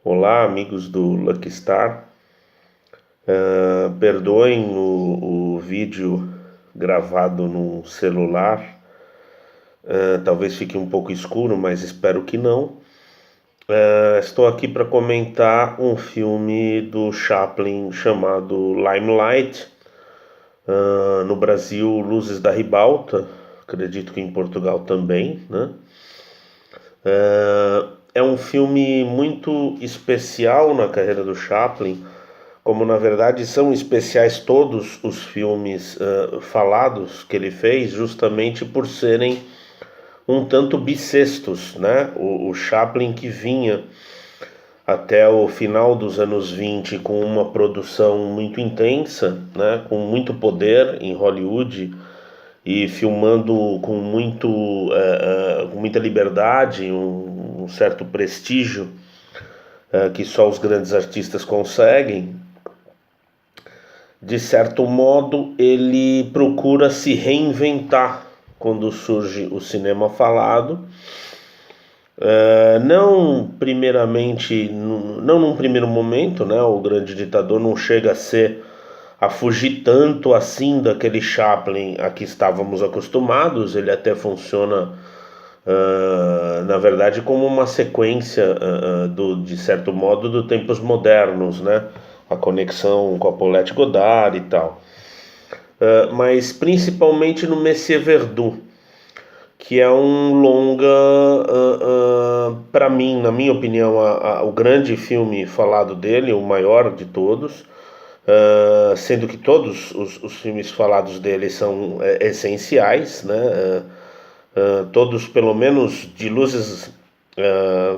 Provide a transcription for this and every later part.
Olá, amigos do Lucky Star. Perdoem o vídeo gravado no celular. Talvez fique um pouco escuro, mas espero que não. Estou aqui para comentar um filme do Chaplin chamado Limelight. No Brasil, Luzes da Ribalta. Acredito que em Portugal também, né? É um filme muito especial na carreira do Chaplin, como na verdade são especiais todos os filmes falados que ele fez, justamente por serem um tanto bissextos, né? O Chaplin, que vinha até o final dos anos 20 com uma produção muito intensa, né? Com muito poder em Hollywood e filmando com muita liberdade, um certo prestígio que só os grandes artistas conseguem. De certo modo, ele procura se reinventar quando surge o cinema falado. Não primeiramente, não num primeiro momento, né? O Grande Ditador não chega a fugir tanto assim daquele Chaplin a que estávamos acostumados. Ele até funciona, na verdade, como uma sequência, de certo modo, dos tempos modernos, né? A conexão com a Paulette Goddard e tal. Mas principalmente no Messier Verdoux, que é um longa, para mim, na minha opinião, o grande filme falado dele, o maior de todos, sendo que todos os filmes falados dele são essenciais, né? Todos, pelo menos de Luzes,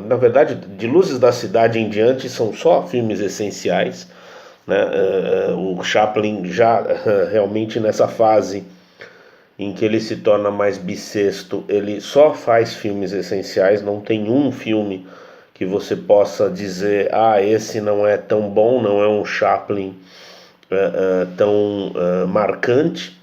na verdade, de Luzes da Cidade em diante, são só filmes essenciais, né? O Chaplin já realmente nessa fase em que ele se torna mais bissexto, ele só faz filmes essenciais. Não tem um filme que você possa dizer, esse não é tão bom, não é um Chaplin tão marcante.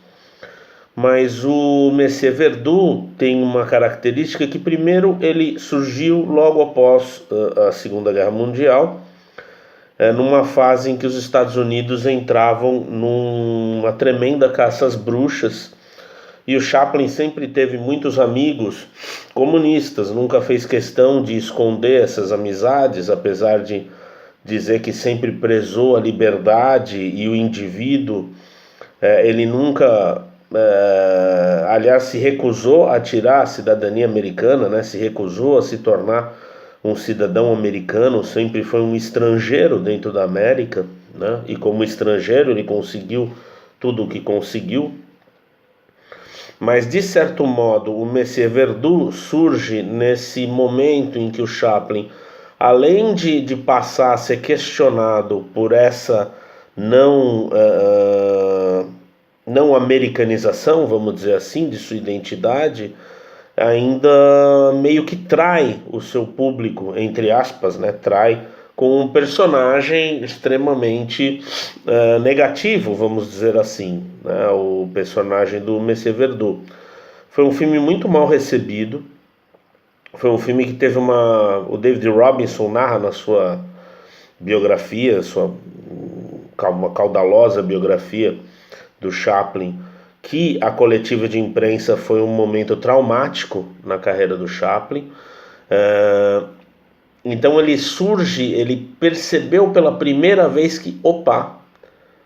Mas o Messier Verdoux tem uma característica que, primeiro, ele surgiu logo após a Segunda Guerra Mundial, numa fase em que os Estados Unidos entravam numa tremenda caça às bruxas, e o Chaplin sempre teve muitos amigos comunistas, nunca fez questão de esconder essas amizades, apesar de dizer que sempre prezou a liberdade e o indivíduo. Ele nunca, aliás, se recusou a tirar a cidadania americana, né? Se recusou a se tornar um cidadão americano, sempre foi um estrangeiro dentro da América, né? E como estrangeiro ele conseguiu tudo o que conseguiu. Mas, de certo modo, o Messier Verdoux surge nesse momento em que o Chaplin, além de passar a ser questionado por essa não americanização, vamos dizer assim, de sua identidade, ainda meio que trai o seu público, entre aspas, né? Trai com um personagem extremamente negativo, vamos dizer assim, né? O personagem do Messier Verdoux. Foi um filme muito mal recebido. Foi um filme que teve o David Robinson narra na sua biografia, uma caudalosa biografia do Chaplin, que a coletiva de imprensa foi um momento traumático na carreira do Chaplin. Então ele percebeu pela primeira vez que, opa,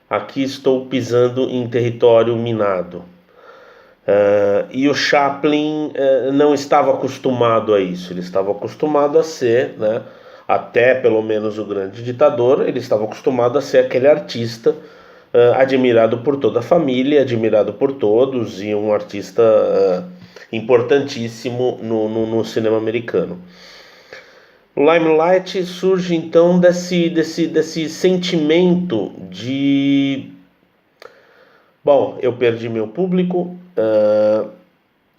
aqui estou pisando em território minado. E o Chaplin não estava acostumado a isso. Ele estava acostumado a ser, né, até pelo menos o Grande Ditador, ele estava acostumado a ser aquele artista admirado por toda a família, admirado por todos, e um artista importantíssimo no cinema americano. O Limelight surge então desse sentimento de: bom, eu perdi meu público,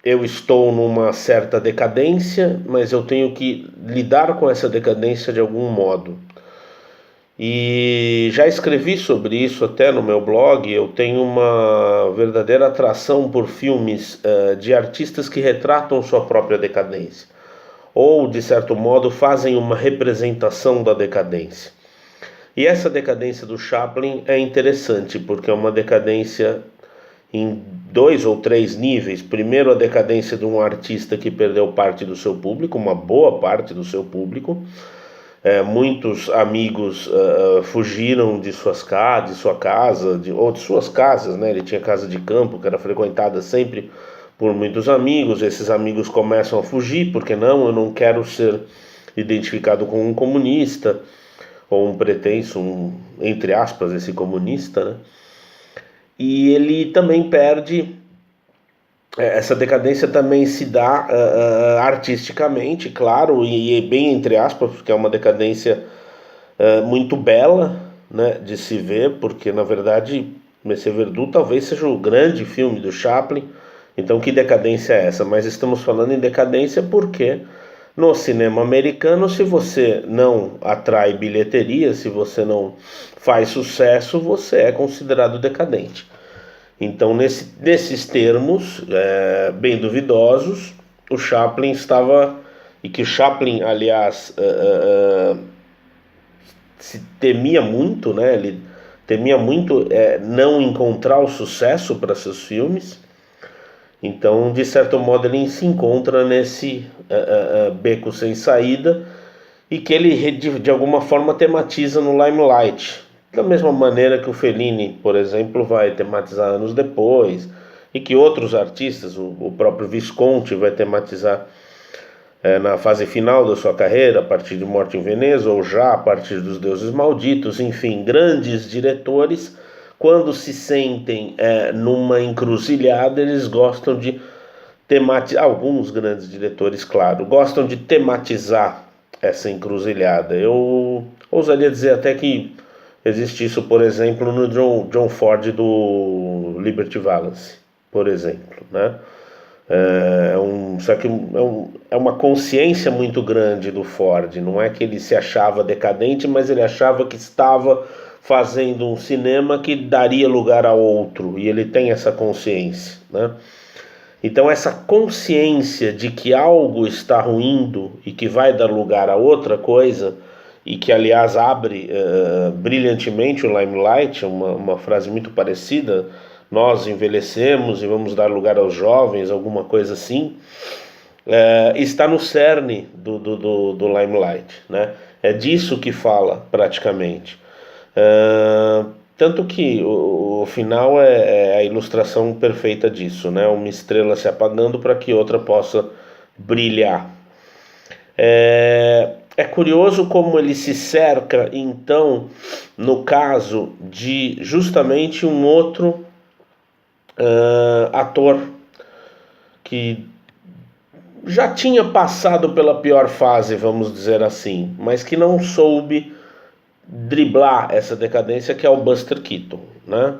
eu estou numa certa decadência, mas eu tenho que lidar com essa decadência de algum modo. E já escrevi sobre isso até no meu blog. Eu tenho uma verdadeira atração por filmes de artistas que retratam sua própria decadência, ou de certo modo fazem uma representação da decadência. E essa decadência do Chaplin é interessante, porque é uma decadência em 2 ou 3 níveis. Primeiro, a decadência de um artista que perdeu parte do seu público, uma boa parte do seu público. Muitos amigos fugiram de sua casa, ou de suas casas, né? Ele tinha casa de campo que era frequentada sempre por muitos amigos. Esses amigos começam a fugir, porque não, eu não quero ser identificado como um comunista, ou um pretenso, entre aspas, esse comunista, né? E ele também perde, essa decadência também se dá artisticamente, claro, e bem entre aspas, porque é uma decadência muito bela, né, de se ver, porque na verdade Monsieur Verdoux talvez seja o grande filme do Chaplin. Então que decadência é essa? Mas estamos falando em decadência porque no cinema americano, se você não atrai bilheteria, se você não faz sucesso, você é considerado decadente. Então, nesses termos bem duvidosos, o Chaplin estava, e que o Chaplin, aliás, se temia muito, né? Ele temia muito não encontrar o sucesso para seus filmes. Então, de certo modo, ele se encontra nesse beco sem saída, e que ele de alguma forma tematiza no Limelight, da mesma maneira que o Fellini, por exemplo, vai tematizar anos depois, e que outros artistas, o próprio Visconti vai tematizar na fase final da sua carreira, a partir de Morte em Veneza, ou já a partir dos Deuses Malditos. Enfim, grandes diretores, quando se sentem numa encruzilhada, eles gostam de tematizar. Alguns grandes diretores, claro, gostam de tematizar essa encruzilhada. Eu ousaria dizer até que existe isso, por exemplo, no John Ford do Liberty Valance, por exemplo, né? Só que é uma consciência muito grande do Ford. Não é que ele se achava decadente, mas ele achava que estava fazendo um cinema que daria lugar a outro, e ele tem essa consciência, né? Então essa consciência de que algo está ruindo e que vai dar lugar a outra coisa, e que aliás abre brilhantemente o Limelight, uma frase muito parecida: nós envelhecemos e vamos dar lugar aos jovens, alguma coisa assim, está no cerne do Limelight, né? É disso que fala praticamente. Tanto que o final é a ilustração perfeita disso, né? Uma estrela se apagando para que outra possa brilhar. É curioso como ele se cerca, então, no caso de justamente um outro ator que já tinha passado pela pior fase, vamos dizer assim, mas que não soube driblar essa decadência, que é o Buster Keaton, né?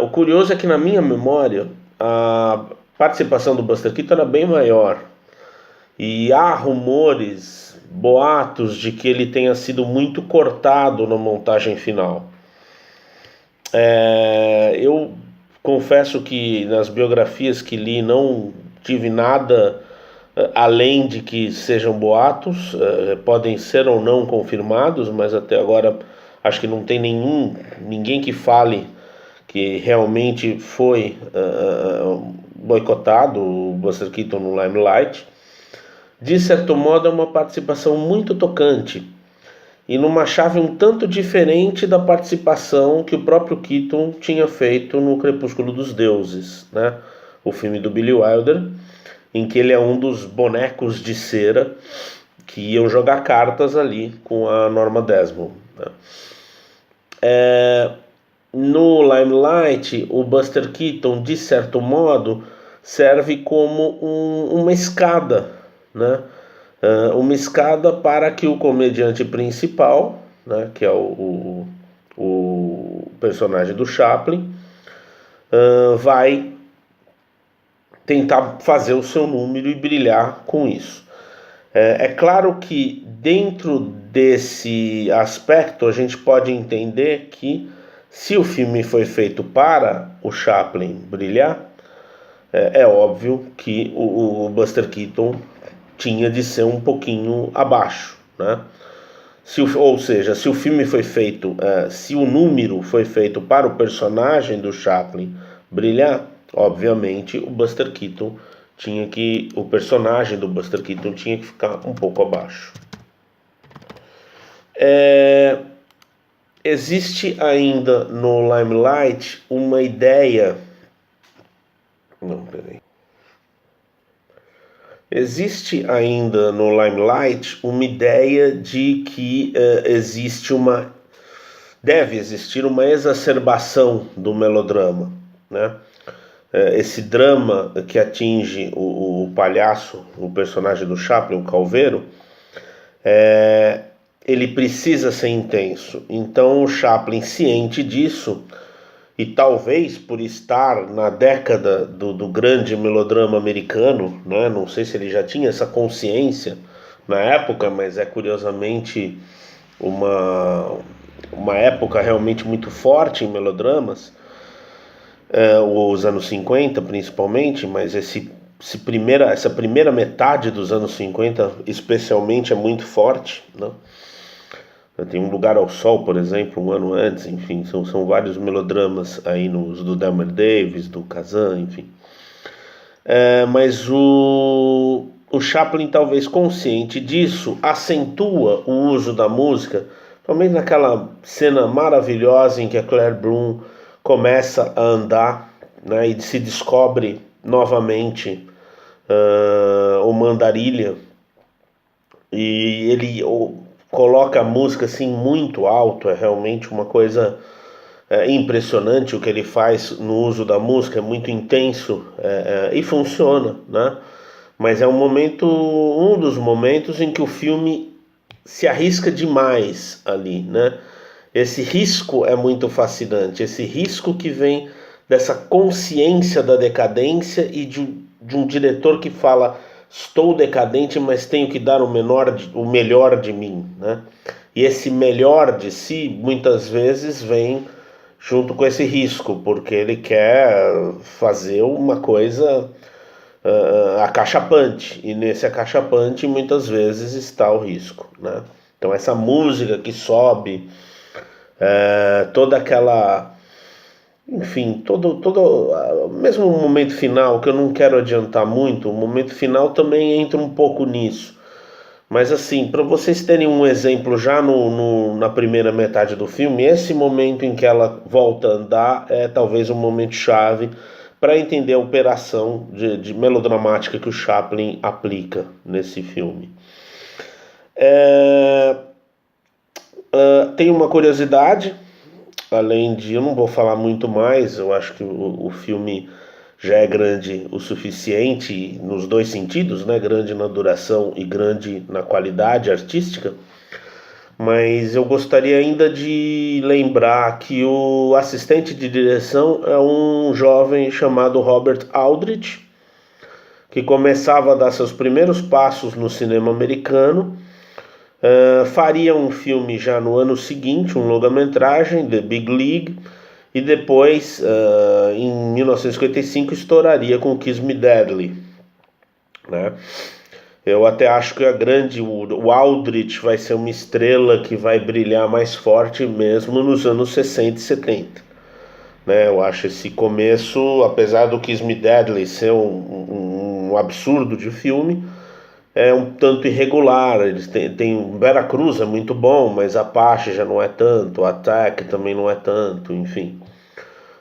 O curioso é que, na minha memória, a participação do Buster Keaton era bem maior, e há rumores, boatos de que ele tenha sido muito cortado na montagem final. Eu confesso que nas biografias que li não tive nada além de que sejam boatos, podem ser ou não confirmados, mas até agora acho que não tem ninguém que fale que realmente foi boicotado o Buster Keaton no Limelight. De certo modo, é uma participação muito tocante, e numa chave um tanto diferente da participação que o próprio Keaton tinha feito no Crepúsculo dos Deuses, né? O filme do Billy Wilder, em que ele é um dos bonecos de cera que iam jogar cartas ali com a Norma Desmond, né? No Limelight, o Buster Keaton, de certo modo, serve como uma escada, né? Uma escada para que o comediante principal, né, que é o personagem do Chaplin, vai tentar fazer o seu número e brilhar com isso. É claro que dentro desse aspecto a gente pode entender que, se o filme foi feito para o Chaplin brilhar, é óbvio que o Buster Keaton tinha de ser um pouquinho abaixo, né? Ou seja, se o filme foi feito, se o número foi feito para o personagem do Chaplin brilhar, obviamente o personagem do Buster Keaton tinha que ficar um pouco abaixo. Existe ainda no Limelight uma ideia. Não, peraí. Existe ainda no Limelight uma ideia de que deve existir uma exacerbação do melodrama, né? Esse drama que atinge o palhaço, o personagem do Chaplin, o Calveiro, ele precisa ser intenso. Então o Chaplin, ciente disso, e talvez por estar na década do grande melodrama americano, né? Não sei se ele já tinha essa consciência na época, mas é curiosamente uma época realmente muito forte em melodramas, os anos 50 principalmente, mas essa primeira metade dos anos 50 especialmente é muito forte, né? Tem Um Lugar ao Sol, por exemplo, um ano antes, enfim, são vários melodramas aí do Delmer Davis, do Kazan, enfim. Mas o Chaplin, talvez consciente disso, acentua o uso da música, principalmente naquela cena maravilhosa em que a Claire Bloom começa a andar, né, e se descobre novamente uma andarilha, e ele coloca a música assim muito alto. É realmente uma coisa impressionante o que ele faz no uso da música, é muito intenso, e funciona, né? Mas é um dos momentos em que o filme se arrisca demais ali, né? Esse risco é muito fascinante, esse risco que vem dessa consciência da decadência e de um diretor que fala: estou decadente, mas tenho que dar o melhor de mim, né? E esse melhor de si muitas vezes vem junto com esse risco, porque ele quer fazer uma coisa acachapante, e nesse acachapante muitas vezes está o risco, né? Então essa música que sobe, toda aquela, enfim, mesmo o momento final, que eu não quero adiantar muito, o momento final também entra um pouco nisso. Mas assim, para vocês terem um exemplo já na primeira metade do filme, esse momento em que ela volta a andar é talvez um momento chave para entender a operação de melodramática que o Chaplin aplica nesse filme. Tem uma curiosidade, eu não vou falar muito mais, eu acho que o filme já é grande o suficiente nos dois sentidos, né? Grande na duração e grande na qualidade artística. Mas eu gostaria ainda de lembrar que o assistente de direção é um jovem chamado Robert Aldrich, que começava a dar seus primeiros passos no cinema americano. Faria um filme já no ano seguinte, um longa-metragem, The Big League, e depois, em 1955, estouraria com Kiss Me Deadly, né? Eu até acho que o Aldrich vai ser uma estrela que vai brilhar mais forte mesmo nos anos 60 e 70, né? Eu acho esse começo, apesar do Kiss Me Deadly ser um absurdo de filme, é um tanto irregular. Eles tem Veracruz é muito bom, mas Apache já não é tanto, Attack também não é tanto, enfim.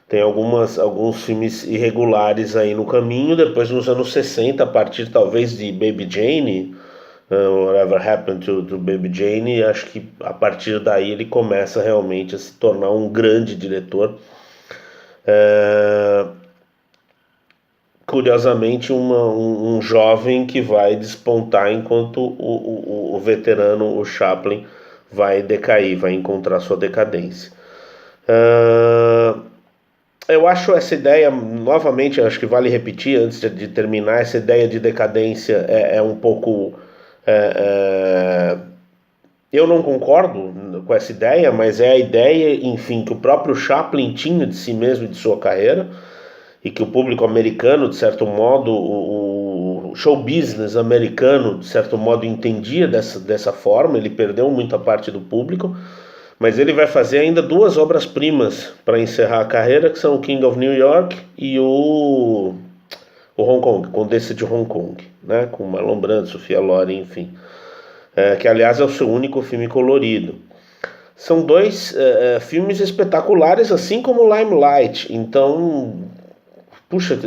Tem alguns filmes irregulares aí no caminho. Depois, nos anos 60, a partir talvez de Baby Jane, Whatever Happened to Baby Jane, acho que a partir daí ele começa realmente a se tornar um grande diretor. Curiosamente, um jovem que vai despontar enquanto o veterano, o Chaplin, vai decair, vai encontrar sua decadência. Eu acho essa ideia, novamente, acho que vale repetir antes de terminar, essa ideia de decadência é um pouco... eu não concordo com essa ideia, mas é a ideia, enfim, que o próprio Chaplin tinha de si mesmo e de sua carreira, e que o público americano, de certo modo, o show business americano, de certo modo, entendia dessa forma. Ele perdeu muita parte do público, mas ele vai fazer ainda duas obras-primas para encerrar a carreira, que são o King of New York e o Hong Kong, Condessa de Hong Kong, né? Com Marlon Brando, Sofia Loren, enfim. Que aliás é o seu único filme colorido. São dois filmes espetaculares, assim como Limelight. Então, puxa,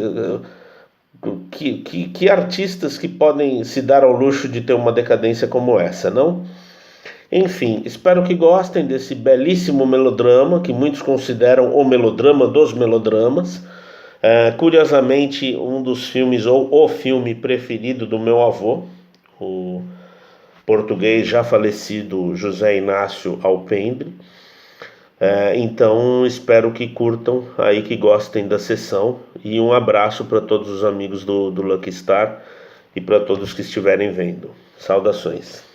que artistas que podem se dar ao luxo de ter uma decadência como essa, não? Enfim, espero que gostem desse belíssimo melodrama, que muitos consideram o melodrama dos melodramas. Curiosamente, um dos filmes, ou o filme preferido do meu avô, o português já falecido José Inácio Alpendre. Então espero que curtam aí, que gostem da sessão, e um abraço para todos os amigos do Lucky Star e para todos que estiverem vendo. Saudações.